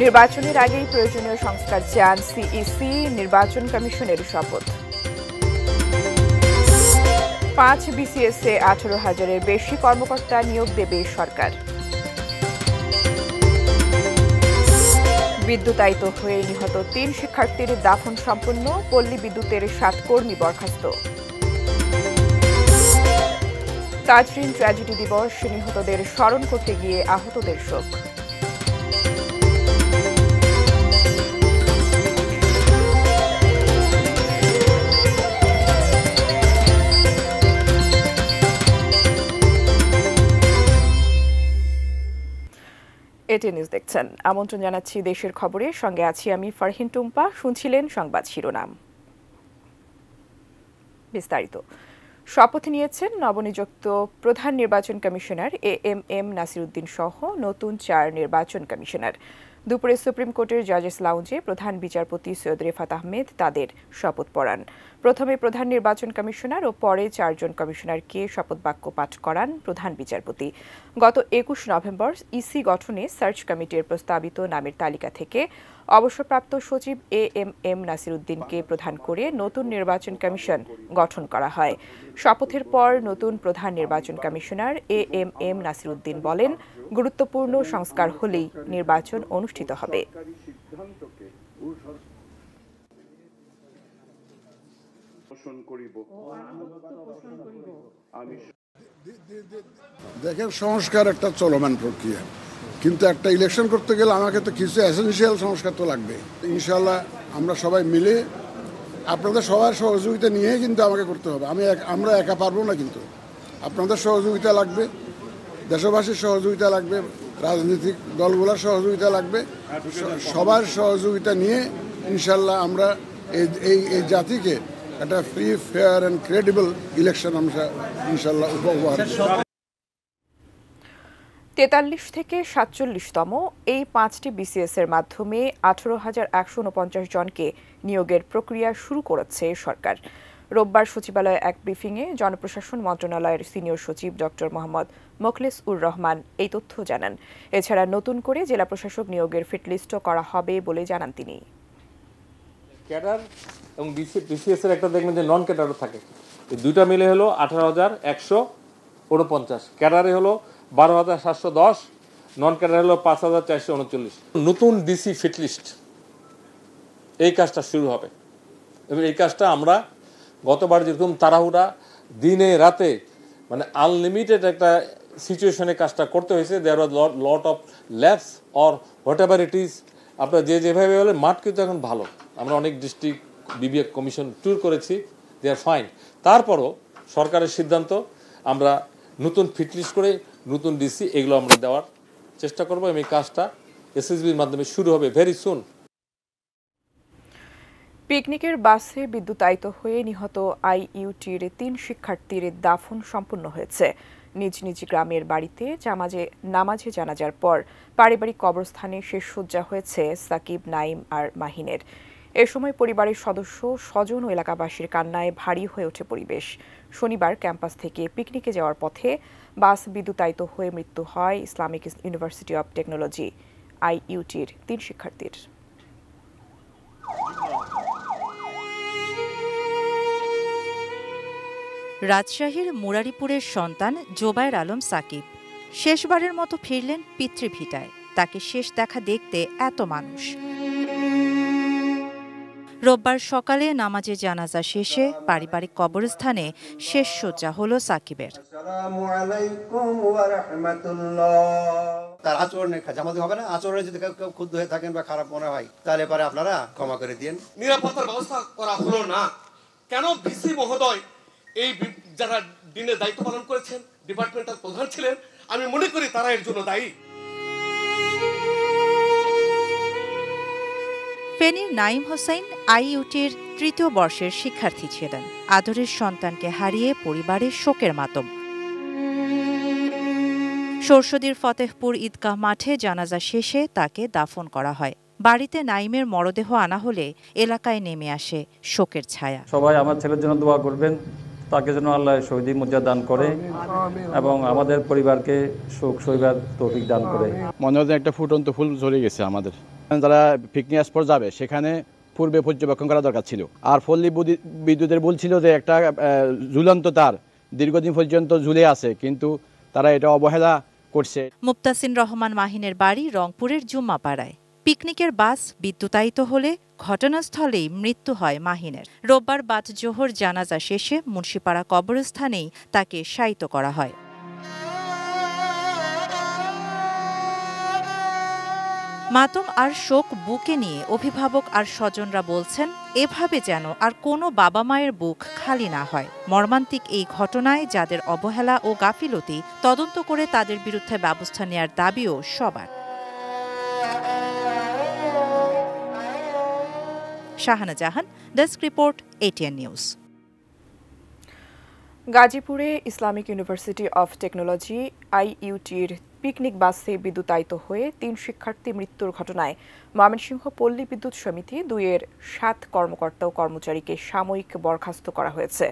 নির্বাচনের আগেই প্রয়োজনীয় সংস্কার চান সিইসি, নির্বাচন কমিশনের শপথ। 5 বিসিএসে 18,000-এর বেশি কর্মকর্তা নিয়োগ দেবে সরকার। বিদ্যুতায়িত হয়ে নিহত 3 শিক্ষার্থীর দাফন সম্পন্ন, পল্লী বিদ্যুতের 7 কর্মী বরখাস্ত। তাজরিন ট্র্যাজেডি দিবস, নিহতদের স্মরণ করতে গিয়ে আহতদের শোক। এটি নিউজ দেখছেন। আমন্ত্রণ জানাচ্ছি দেশের খবরে, সঙ্গে আছি আমি ফারহিন টুম্পা। শুনছিলেন সংবাদ শিরোনাম। বিস্তারিত। শপথ নিয়েছেন নবনিযুক্ত প্রধান নির্বাচন কমিশনার এএমএম নাসিরউদ্দিন সহ নতুন 4 নির্বাচন কমিশনার। দুপুরে সুপ্রিম কোর্টের জাজেস লাউঞ্জে প্রধান বিচারপতি সৈয়দ রেফাত আহমেদ তাদের শপথ পড়ান। প্রথমে প্রধান নির্বাচন কমিশনার ও পরে 4 জন কমিশনারকে শপথ বাক্য পাঠ করান প্রধান বিচারপতি। গত 21 নভেম্বর ইসি গঠনে সার্চ কমিটির প্রস্তাবিত নামের তালিকা থেকে অবসরপ্রাপ্ত সচিব এএমএম নাসিরউদ্দিনকে প্রধান করে নতুন নির্বাচন কমিশন গঠন করা হয়। শপথের পর নতুন প্রধান নির্বাচন কমিশনার এএমএম নাসিরউদ্দিন বলেন, গুরুত্বপূর্ণ সংস্কার হলেই নির্বাচন অনুষ্ঠিত হবে। দেখেন, সংস্কার একটা চলমান প্রক্রিয়া, কিন্তু একটা ইলেকশন করতে গেলে আমাকে তো কিছু এসেনশিয়াল সংস্কার তো লাগবে। ইনশাল্লাহ আমরা সবাই মিলে আপনাদের সবার সহযোগিতা নিয়ে কিন্তু আমাকে করতে হবে। আমরা একা পারবো না, কিন্তু আপনাদের সহযোগিতা লাগবে, দেশবাসীর সহযোগিতা লাগবে, রাজনৈতিক দলগুলোর সহযোগিতা লাগবে। সবার সহযোগিতা নিয়ে ইনশাল্লাহ আমরা এই জাতিকে একটা free, fair and credible election আমরা ইনশাল্লাহ উপহার দেব। 43 থেকে 47তম এই 5টি বিসিএস এর মাধ্যমে 18,149 জনকে নিয়োগের প্রক্রিয়া শুরু করেছে সরকার। রোববার সচিবালয়ে এক ব্রিফিংয়ে জনপ্রশাসন মন্ত্রণালয়ের সিনিয়র সচিব ডক্টর মোহাম্মদ মোখলেস উর রহমান এই তথ্য জানান। এছাড়া নতুন করে জেলা প্রশাসক নিয়োগের ফিটলিস্টও করা হবে বলে জানান তিনি। ক্যাডার এবং বিসিএস এর একটা দেখবেন যে নন ক্যাডারও থাকে, এই দুইটা মিলে হলো 18,149। ক্যাডারে হলো 12,710, নন ক্যাডার হলো 5,439। নতুন ডিসি ফিটলিস্ট এই কাজটা শুরু হবে এবং এই কাজটা আমরা গতবার যেরকম তাড়াহুড়া দিনে রাতে মানে আনলিমিটেড একটা সিচুয়েশনে কাজটা করতে হয়েছে, there was lot of labs or whatever it is ইজ। আপনারা যেভাবে বলে মাঠ কিন্তু এখন ভালো, আমরা অনেক ডিস্ট্রিক্ট বিবিএ কমিশন ট্যুর করেছি, দে আর ফাইন। তারপরও সরকারের সিদ্ধান্ত আমরা নতুন ফিটলিস্ট করে নতুন ডিসি এগুলো আমরা দেওয়ার চেষ্টা করবো এবং এই কাজটা এসএসবির মাধ্যমে শুরু হবে ভেরি সুন। পিকনিকের বাসে বিদ্যুতায়িত হয়ে নিহত আইইউটির 3 শিক্ষার্থীর দাফন সম্পন্ন হয়েছে। নিজ নিজ গ্রামের বাড়িতে নামাজে জানাজার পর পারিবারিক কবরস্থানে শেষ সজ্জা হয়েছে সাকিব, নাইম আর মাহিনের। এ সময় পরিবারের সদস্য, স্বজন ও এলাকাবাসীর কান্নায় ভারী হয়ে ওঠে পরিবেশ। শনিবার ক্যাম্পাস থেকে পিকনিকে যাওয়ার পথে বাস বিদ্যুতায়িত হয়ে মৃত্যু হয় ইসলামিক ইউনিভার্সিটি অব টেকনোলজি আইইউটির 3 শিক্ষার্থীর। রাজশাহীর মুরারিপুরের সন্তান জোবায়ের আলম সাকিব শেষবারের মতো ফিরলেন পিতৃভিটায়। তাকে শেষ দেখা দেখতে এত মানুষ। রোববার সকালে নামাজে জানাজা শেষে পারিবারিক কবরস্থানে শেষ সজ্জা হলো সাকিবের। তার আচরণের কাছে আমাদের হবে না, আচরণে যদি কেউ ক্ষুব্ধ হয়ে থাকেন বা খারাপ মনে হয় তাহলে পরে আপনারা ক্ষমা করে দিন। নিরাপত্তার ব্যবস্থা করা হলো না কেন? ভিসি মহোদয় এই যারা দিনে দায়িত্ব পালন করেছেন, ডিপার্টমেন্টাল প্রধান ছিলেন, আমি মনে করি তারা এর জন্য দায়ী। ফেনীর নাইম হোসেন আইইউটির 3য় বর্ষের শিক্ষার্থী ছিলেন। আদরের সন্তানকে হারিয়ে পরিবারের শোকের মাতম। সরস্বতীর ফতেহপুর ঈদগাহ মাঠে জানাজা শেষে তাকে দাফন করা হয়। বাড়িতে নাইমের মরদেহ আনা হলে এলাকায় নেমে আসে শোকের ছায়া। সবাই আমার ছেলের জন্য দোয়া করবেন, তাকে যেন আল্লাহ শহীদি মর্যাদা দান করে এবং আমাদের পরিবারকে সুখ সইবার তৌফিক দান করে। মনে হয় একটা ফুটন্ত ফুল ঝরে গেছে আমাদের যারা পিকনিক স্পট যাবে সেখানে পূর্বে পর্যবেক্ষণ করা দরকার ছিল। আর পল্লী বিদ্যুতের বলছিল যে একটা ঝুলন্ত তার দীর্ঘদিন পর্যন্ত ঝুলে আছে, কিন্তু তারা এটা অবহেলা করছে। মুক্তাসিন রহমান মাহিনের বাড়ি রংপুরের জুম্মাপাড়ায়। পিকনিকের বাস বিদ্যুতায়িত হলে ঘটনাস্থলেই মৃত্যু হয় মাহিনের। রোববার বাদ জোহর জানাজা শেষে মুন্সিপাড়া কবরস্থানেই তাকে শায়িত করা হয়। মাতম আর শোক বুকে নিয়ে অভিভাবক আর স্বজনরা বলছেন, এভাবে যেন আর কোনো বাবা মায়ের বুক খালি না হয়। মর্মান্তিক এই ঘটনায় যাদের অবহেলা ও গাফিলতি, তদন্ত করে তাদের বিরুদ্ধে ব্যবস্থা নেয়ার দাবিও সবার। Shahana Jahan, desk report, ATN news. গাজীপুরে ইসলামিক ইউনিভার্সিটি অফ টেকনোলজি IUTর পিকনিক বাসে বিদ্যুতায়িত হয়ে 3 শিক্ষার্থী মৃত্যুর ঘটনায় ময়মনসিংহ পল্লী বিদ্যুৎ সমিতি 2-এর 7 কর্মকর্তা ও কর্মচারীকে সাময়িক বরখাস্ত করা হয়েছে।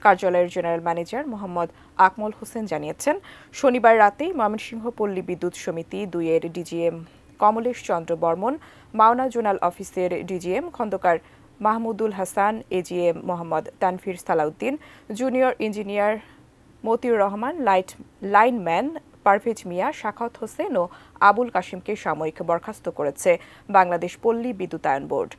কার্যালয়ের জেনারেল ম্যানেজার মোহাম্মদ আকমল হোসেন জানিয়েছেন, শনিবার রাতেই ময়মনসিংহ পল্লী বিদ্যুৎ সমিতি 2-এর DGM কমলেশ চন্দ্র বর্মন, মাওনা জোনাল অফিসের DGM Khandakar Mahmudul Hasan, AGM Mohammad Tanfir Salauddin, junior engineer Motiur Rahman, lineman Parvez Mia, Shakhawat Hossain ও আবুল কাশিমকে সাময়িক বরখাস্ত করেছে বাংলাদেশ পল্লী বিদ্যুতায়ন বোর্ড।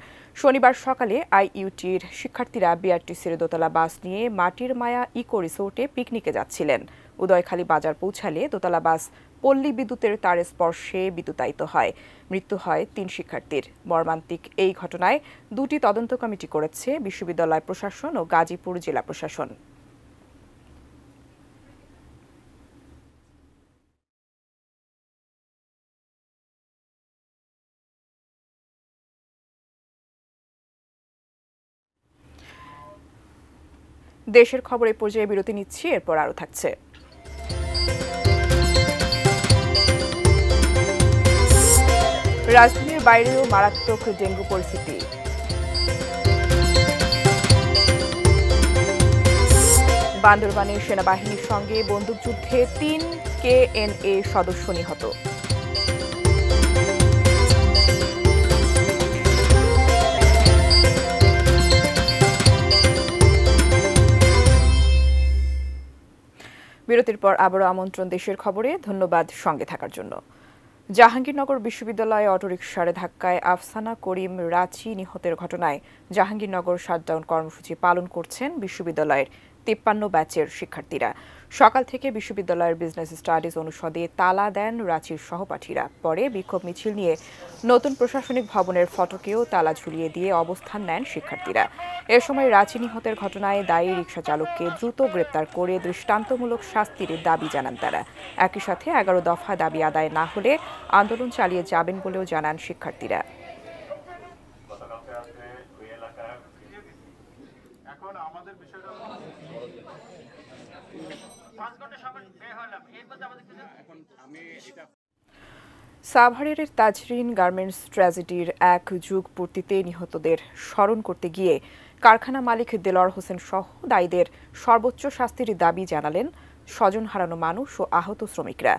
শনিবার সকালে IUTর শিক্ষার্থীরা BRTCর দোতলা বাস নিয়ে মাটির মায়া ইকো রিসোর্টে পিকনিকে যাচ্ছিলেন। উদয়খালী বাজার পৌঁছালে দোতলা বাস পল্লী বিদ্যুতের তারের স্পর্শে বিদ্যুতায়িত হয়। মৃত্যু হয় 3 শিক্ষার্থীর। মর্মান্তিক এই ঘটনায় 2টি তদন্ত কমিটি করেছে বিশ্ববিদ্যালয় প্রশাসন ও গাজীপুর জেলা প্রশাসন। দেশের খবরে পর্যায়ে বিরতি নিচ্ছি, এরপর আরও থাকছে। রাজধানীর বাইরেও মারাত্মক ডেঙ্গু পরিস্থিতি। বান্দরবানে সেনাবাহিনীর সঙ্গে বন্দুকযুদ্ধে 3 KNA সদস্য নিহত। বিরতির পর আবারও আমন্ত্রণ দেশের খবরে। ধন্যবাদ সঙ্গে থাকার জন্য। জাহাঙ্গীরনগর বিশ্ববিদ্যালয়ে অটোরিকশার ধাক্কায় আফসানা করিম রাচি নিহতের ঘটনায় জাহাঙ্গীরনগর শাটডাউন কর্মসূচি পালন করছেন বিশ্ববিদ্যালয়ের 53 ব্যাচের শিক্ষার্থীরা। সকাল থেকে বিশ্ববিদ্যালয়ের বিজনেস স্টাডিজ অনুষদে তালা দেন রাচির সহপাঠীরা। পরে বিক্ষোভ মিছিল নিয়ে নতুন প্রশাসনিক ভবনের ফটকেও তালা ঝুলিয়ে দিয়ে অবস্থান নেন শিক্ষার্থীরা। এ সময় রাচি নিহতের ঘটনায় দায়ী রিকশা চালককে দ্রুত গ্রেপ্তার করে দৃষ্টান্তমূলক শাস্তির দাবি জানান তারা। একই সাথে 11 দফা দাবি আদায় না হলে আন্দোলন চালিয়ে যাবেন বলেও জানান শিক্ষার্থীরা। সাভারের তাজরিন গার্মেন্টস ট্র্যাজেডির 1 যুগ পূর্তিতে নিহতদের স্মরণ করতে গিয়ে কারখানা মালিক দেলোয়ার হোসেন সহ দায়ীদের সর্বোচ্চ শাস্তির দাবি জানালেন স্বজন হারানো মানুষ ও আহত শ্রমিকরা।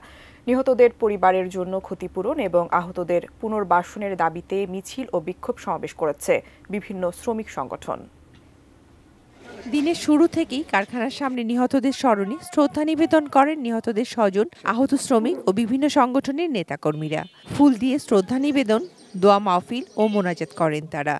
নিহতদের পরিবারের জন্য ক্ষতিপূরণ এবং আহতদের পুনর্বাসনের দাবিতে মিছিল ও বিক্ষোভ সমাবেশ করেছে বিভিন্ন শ্রমিক সংগঠন। দিনের শুরু থেকেই কারখানার সামনে নিহতদের স্মরণে শ্রদ্ধা নিবেদন করেন নিহতদের স্বজন, আহত শ্রমিক ও বিভিন্ন সংগঠনের নেতাকর্মীরা। ফুল দিয়ে শ্রদ্ধা নিবেদন, দোয়া মাহফিল ও মোনাজাত করেন তারা।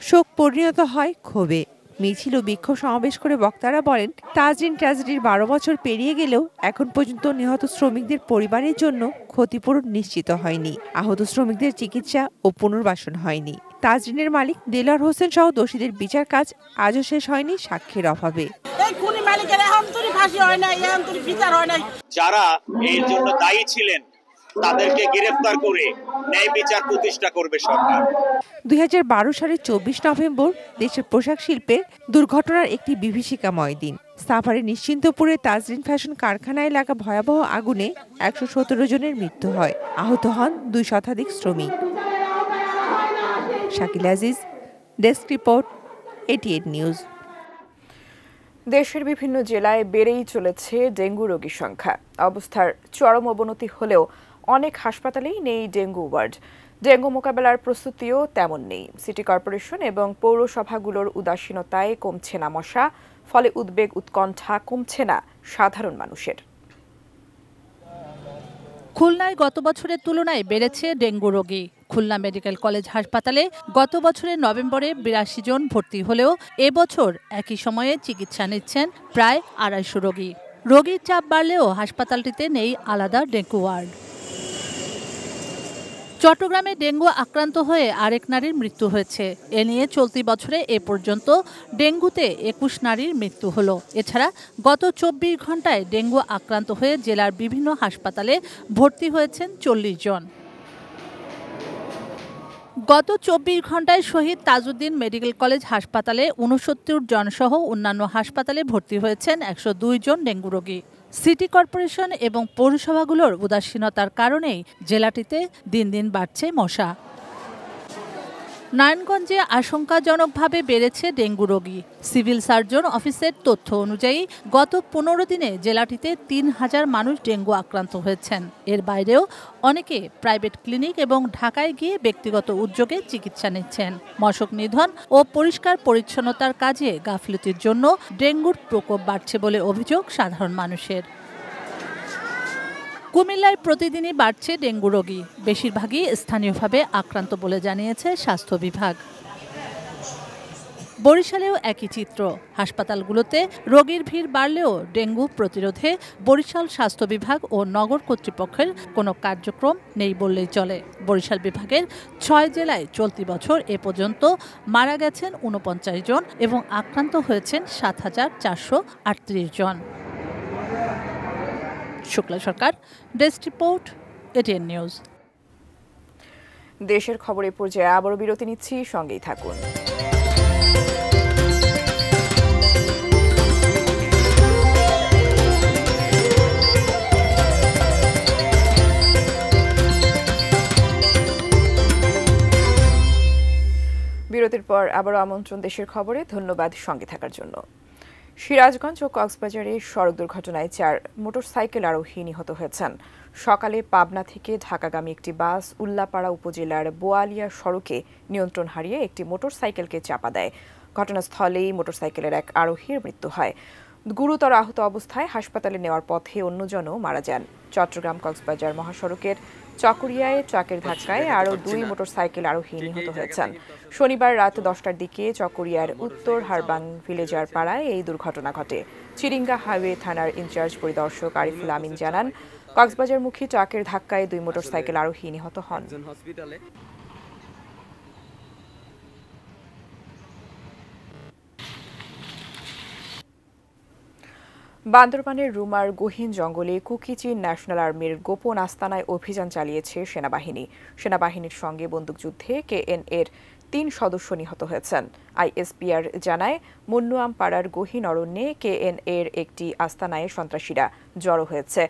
শোক পরিণত হয় ক্ষোভে। মিছিল ও বিক্ষোভ সমাবেশ করে বক্তারা বলেন, তাজরিন ট্র্যাজেডির 12 বছর পেরিয়ে গেলেও এখন পর্যন্ত নিহত শ্রমিকদের পরিবারের জন্য ক্ষতিপূরণ নিশ্চিত হয়নি। আহত শ্রমিকদের চিকিৎসা ও পুনর্বাসন হয়নি। তাজরিনের মালিক দেলোয়ার হোসেন সহ দোষীদের বিচার কাজ আজও শেষ হয়নি সাক্ষ্যের অভাবে। যারা এর জন্য দায়ী ছিলেন তাদেরকে গ্রেফতার করে ন্যায় বিচার প্রতিষ্ঠা করবে সরকার। 2012 সালের 24 নভেম্বর দেশের পোশাক শিল্পে দুর্ঘটনার একটি বিভীষিকাময় দিন। সাভারের নিশ্চিন্তপুরে তাজরিন ফ্যাশন কারখানায় লাগা ভয়াবহ আগুনে 117 জনের মৃত্যু হয়। আহত হন 2 শতাধিক শ্রমিক। Shakil Aziz, desk report, ATN news. দেশের বিভিন্ন জেলায় বেড়েই চলেছে ডেঙ্গু রোগীর সংখ্যা। অবস্থার চরম অবনতি হলেও অনেক হাসপাতালেই নেই ডেঙ্গু ওয়ার্ড। ডেঙ্গু মোকাবেলার প্রস্তুতিও তেমন নেই। সিটি কর্পোরেশন এবং পৌরসভাগুলোর উদাসীনতায় কমছে না মশা, ফলে উদ্বেগ উৎকণ্ঠা কমছে না সাধারণ মানুষের। খুলনায় গত বছরের তুলনায় বেড়েছে ডেঙ্গু রোগী। খুলনা মেডিকেল কলেজ হাসপাতালে গত বছরের নভেম্বরে ৮২ জন ভর্তি হলেও এবছর একই সময়ে চিকিৎসা নিচ্ছেন প্রায় ২৫০ রোগী। রোগীর চাপ বাড়লেও হাসপাতালটিতে নেই আলাদা ডেঙ্গু ওয়ার্ড। চট্টগ্রামে ডেঙ্গু আক্রান্ত হয়ে আরেক নারীর মৃত্যু হয়েছে। এ নিয়ে চলতি বছরে এ পর্যন্ত ডেঙ্গুতে ২১ নারীর মৃত্যু হলো। এছাড়া গত ২৪ ঘন্টায় ডেঙ্গু আক্রান্ত হয়ে জেলার বিভিন্ন হাসপাতালে ভর্তি হয়েছেন ৪০ জন। গত ২৪ ঘন্টায় শহীদ তাজউদ্দিন মেডিকেল কলেজ হাসপাতালে ৬৯ জন সহ অন্যান্য হাসপাতালে ভর্তি হয়েছেন ১০২ জন ডেঙ্গু রোগী। সিটি কর্পোরেশন এবং পৌরসভাগুলোর উদাসীনতার কারণেই জেলাটিতে দিন দিন বাড়ছে মশা। নারায়ণগঞ্জে আশঙ্কাজনকভাবে বেড়েছে ডেঙ্গু রোগী। সিভিল সার্জন অফিসের তথ্য অনুযায়ী গত ১৫ দিনে জেলাটিতে ৩,০০০ মানুষ ডেঙ্গু আক্রান্ত হয়েছেন। এর বাইরেও অনেকে প্রাইভেট ক্লিনিক এবং ঢাকায় গিয়ে ব্যক্তিগত উদ্যোগে চিকিৎসা নিচ্ছেন। মশক নিধন ও পরিষ্কার পরিচ্ছন্নতার কাজে গাফিলতির জন্য ডেঙ্গুর প্রকোপ বাড়ছে বলে অভিযোগ সাধারণ মানুষের। কুমিল্লায় প্রতিদিনই বাড়ছে ডেঙ্গু রোগী, বেশিরভাগই স্থানীয়ভাবে আক্রান্ত বলে জানিয়েছে স্বাস্থ্য বিভাগ। বরিশালেও একই চিত্র। হাসপাতালগুলোতে রোগীর ভিড় বাড়লেও ডেঙ্গু প্রতিরোধে বরিশাল স্বাস্থ্য বিভাগ ও নগর কর্তৃপক্ষের কোনো কার্যক্রম নেই বললেই চলে। বরিশাল বিভাগের ৬ জেলায় চলতি বছর এ পর্যন্ত মারা গেছেন ৪৯ জন এবং আক্রান্ত হয়েছেন ৭,৪৩৮ জন। শুক্লা সরকার, ডেস্ক রিপোর্ট, এটিএন নিউজ। দেশের খবরের পর্যায়ে আবারও বিরতি নিচ্ছি, সঙ্গেই থাকুন। বিরতির পর আবারও আমন্ত্রণ দেশের খবরে। ধন্যবাদ সঙ্গে থাকার জন্য। সিরাজগঞ্জ ও কক্সবাজারে সড়ক দুর্ঘটনায় ৪ মোটরসাইকেল আরোহী নিহত হয়েছেন। সকালে পাবনা থেকে ঢাকাগামী একটি বাস উল্লাপাড়া উপজেলার বোয়ালিয়া সড়কে নিয়ন্ত্রণ হারিয়ে একটি মোটরসাইকেলকে চাপা দেয়। ঘটনাস্থলেই মোটরসাইকেলের এক আরোহীর মৃত্যু হয়। গুরুতর আহত অবস্থায় হাসপাতালে নেওয়ার পথে অন্যজনও মারা যান। চট্টগ্রাম কক্সবাজার মহাসড়কের চকরিয়ায় ট্রাকের ধাক্কায় আরও ২ মোটরসাইকেল আরোহী নিহত হয়েছেন। শনিবার রাত ১০টার দিকে চকরিয়ার উত্তর হারবাং ভিলেজার পাড়ায় এই দুর্ঘটনা ঘটে। চিরিঙ্গা হাইওয়ে থানার ইনচার্জ পরিদর্শক আরিফুল আমিন জানান, কক্সবাজারমুখী ট্রাকের ধাক্কায় ২ মোটরসাইকেল আরোহী নিহত হন। বান্দরবানের রুমার গহীন জঙ্গলে কুকিচিন ন্যাশনাল আর্মির গোপন আস্তানায় অভিযান চালিয়েছে সেনাবাহিনী। সেনাবাহিনীর সঙ্গে বন্দুকযুদ্ধে কেএনএর ৩ সদস্য নিহত হয়েছেন। আইএসপিআর জানায়, মুন্নুয়াম পাড়ার গহীন অরণ্যে কেএনএর একটি আস্তানায় সন্ত্রাসীরা জড়ো হয়েছে।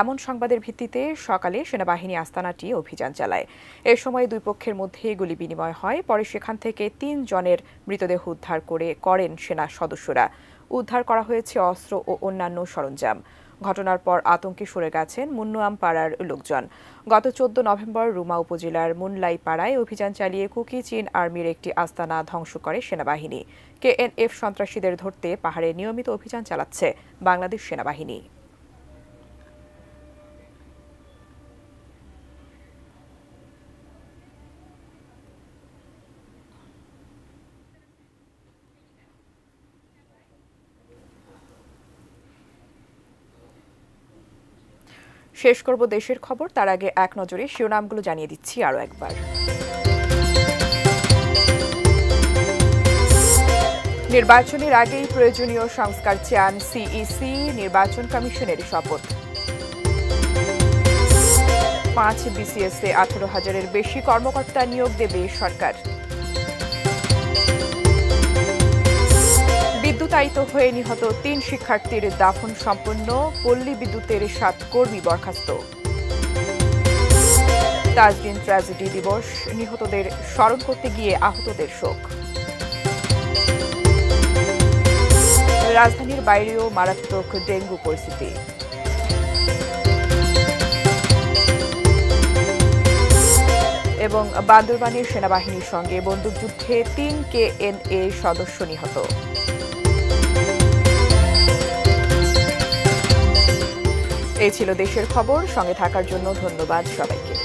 এমন সংবাদের ভিত্তিতে সকালে সেনাবাহিনী আস্তানাটি অভিযান চালায়। এ সময় ২ পক্ষের মধ্যে গুলি বিনিময় হয়। পরে সেখান থেকে ৩ জনের মৃতদেহ উদ্ধার করেন সেনা সদস্যরা। উদ্ধার করা হয়েছে অস্ত্র ও অন্যান্য সরঞ্জাম। ঘটনার পর আতঙ্কে সরে গেছেন মুন্নুয়াম পাড়ার লোকজন। গত ১৪ নভেম্বর রুমা উপজেলার মুনলাই পাড়ায় অভিযান চালিয়ে কুকিচিন আর্মির একটি আস্তানা ধ্বংস করে সেনাবাহিনী। কেএনএফ সন্ত্রাসীদের ধরতে পাহাড়ে নিয়মিত অভিযান চালাচ্ছে বাংলাদেশ সেনাবাহিনী। শেষ করব দেশের খবর, তার আগে এক নজরে শিরোনামগুলো জানিয়ে দিচ্ছি আরও একবার। নির্বাচনের আগেই প্রয়োজনীয় সংস্কার চান সিইসি, নির্বাচন কমিশনের শপথ। ৫ বিসিএসে ১৮,০০০-এর বেশি কর্মকর্তা নিয়োগ দেবে সরকার। বিদ্যুতায়িত হয়ে নিহত ৩ শিক্ষার্থীর দাফন সম্পন্ন, পল্লী বিদ্যুতের ৭ কর্মী বরখাস্ত। তাজদিন ট্র্যাজেডি দিবস, নিহতদের স্মরণ করতে গিয়ে আহতদের শোক। রাজধানীর বাইরেও মারাত্মক ডেঙ্গু পরিস্থিতি। এবং বান্দরবানের সেনাবাহিনীর সঙ্গে বন্দুকযুদ্ধে 3 KNA সদস্য নিহত। এই ছিল দেশের খবর। সঙ্গে থাকার জন্য ধন্যবাদ সবাইকে।